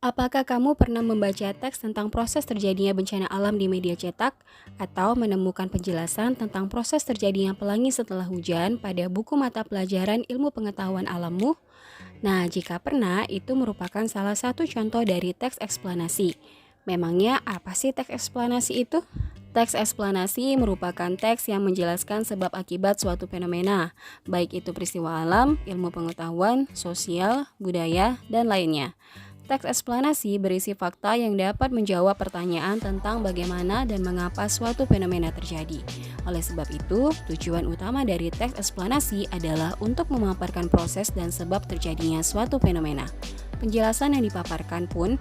Apakah kamu pernah membaca teks tentang proses terjadinya bencana alam di media cetak atau menemukan penjelasan tentang proses terjadinya pelangi setelah hujan pada buku mata pelajaran ilmu pengetahuan alammu? Nah, jika pernah, itu merupakan salah satu contoh dari teks eksplanasi. Memangnya apa sih teks eksplanasi itu? Teks eksplanasi merupakan teks yang menjelaskan sebab akibat suatu fenomena, baik itu peristiwa alam, ilmu pengetahuan, sosial, budaya, dan lainnya. Teks eksplanasi berisi fakta yang dapat menjawab pertanyaan tentang bagaimana dan mengapa suatu fenomena terjadi. Oleh sebab itu, tujuan utama dari teks eksplanasi adalah untuk memaparkan proses dan sebab terjadinya suatu fenomena. Penjelasan yang dipaparkan pun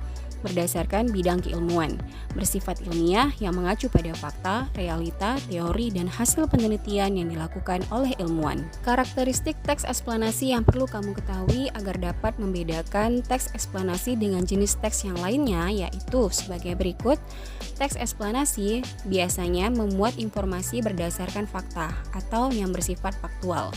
berdasarkan bidang keilmuan, bersifat ilmiah yang mengacu pada fakta, realita, teori, dan hasil penelitian yang dilakukan oleh ilmuwan. Karakteristik teks eksplanasi yang perlu kamu ketahui agar dapat membedakan teks eksplanasi dengan jenis teks yang lainnya yaitu sebagai berikut. Teks eksplanasi biasanya memuat informasi berdasarkan fakta atau yang bersifat faktual.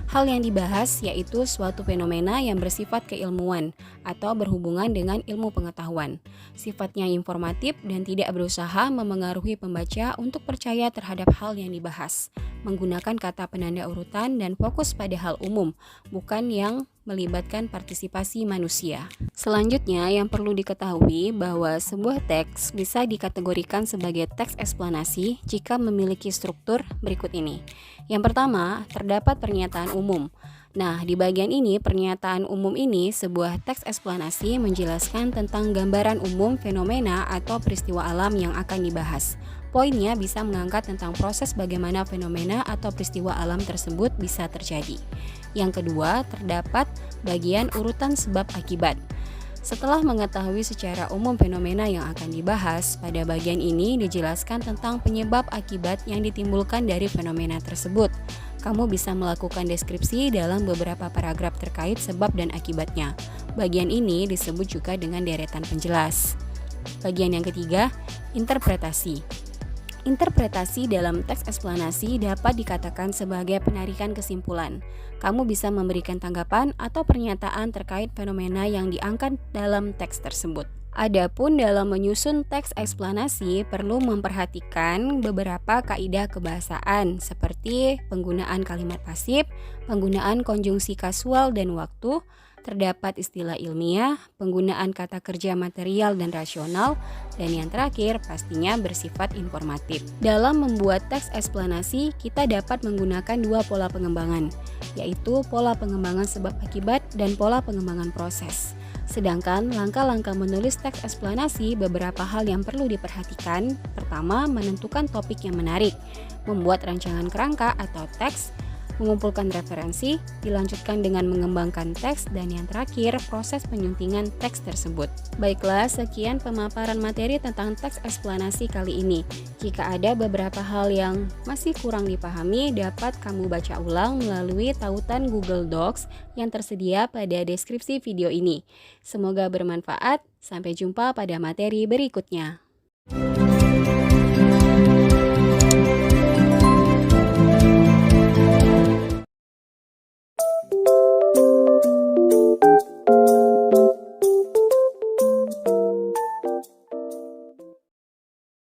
Hal yang dibahas yaitu suatu fenomena yang bersifat keilmuan atau berhubungan dengan ilmu pengetahuan. Sifatnya informatif dan tidak berusaha memengaruhi pembaca untuk percaya terhadap hal yang dibahas. Menggunakan kata penanda urutan dan fokus pada hal umum, bukan yang melibatkan partisipasi manusia. Selanjutnya, yang perlu diketahui bahwa sebuah teks bisa dikategorikan sebagai teks eksplanasi jika memiliki struktur berikut ini. Yang pertama, terdapat pernyataan umum. Nah, di bagian ini, pernyataan umum ini sebuah teks eksplanasi menjelaskan tentang gambaran umum fenomena atau peristiwa alam yang akan dibahas. Poinnya bisa mengangkat tentang proses bagaimana fenomena atau peristiwa alam tersebut bisa terjadi. Yang kedua, terdapat bagian urutan sebab akibat. Setelah mengetahui secara umum fenomena yang akan dibahas, pada bagian ini dijelaskan tentang penyebab akibat yang ditimbulkan dari fenomena tersebut. Kamu bisa melakukan deskripsi dalam beberapa paragraf terkait sebab dan akibatnya. Bagian ini disebut juga dengan deretan penjelas. Bagian yang ketiga, interpretasi. Interpretasi dalam teks eksplanasi dapat dikatakan sebagai penarikan kesimpulan. Kamu bisa memberikan tanggapan atau pernyataan terkait fenomena yang diangkat dalam teks tersebut. Adapun dalam menyusun teks eksplanasi perlu memperhatikan beberapa kaidah kebahasaan seperti penggunaan kalimat pasif, penggunaan konjungsi kasual dan waktu, terdapat istilah ilmiah, penggunaan kata kerja material dan rasional, dan yang terakhir pastinya bersifat informatif. Dalam membuat teks eksplanasi, kita dapat menggunakan dua pola pengembangan, yaitu pola pengembangan sebab akibat dan pola pengembangan proses. Sedangkan langkah-langkah menulis teks eksplanasi beberapa hal yang perlu diperhatikan. Pertama, menentukan topik yang menarik, membuat rancangan kerangka atau teks, mengumpulkan referensi, dilanjutkan dengan mengembangkan teks, dan yang terakhir proses penyuntingan teks tersebut. Baiklah, sekian pemaparan materi tentang teks eksplanasi kali ini. Jika ada beberapa hal yang masih kurang dipahami, dapat kamu baca ulang melalui tautan Google Docs yang tersedia pada deskripsi video ini. Semoga bermanfaat, sampai jumpa pada materi berikutnya.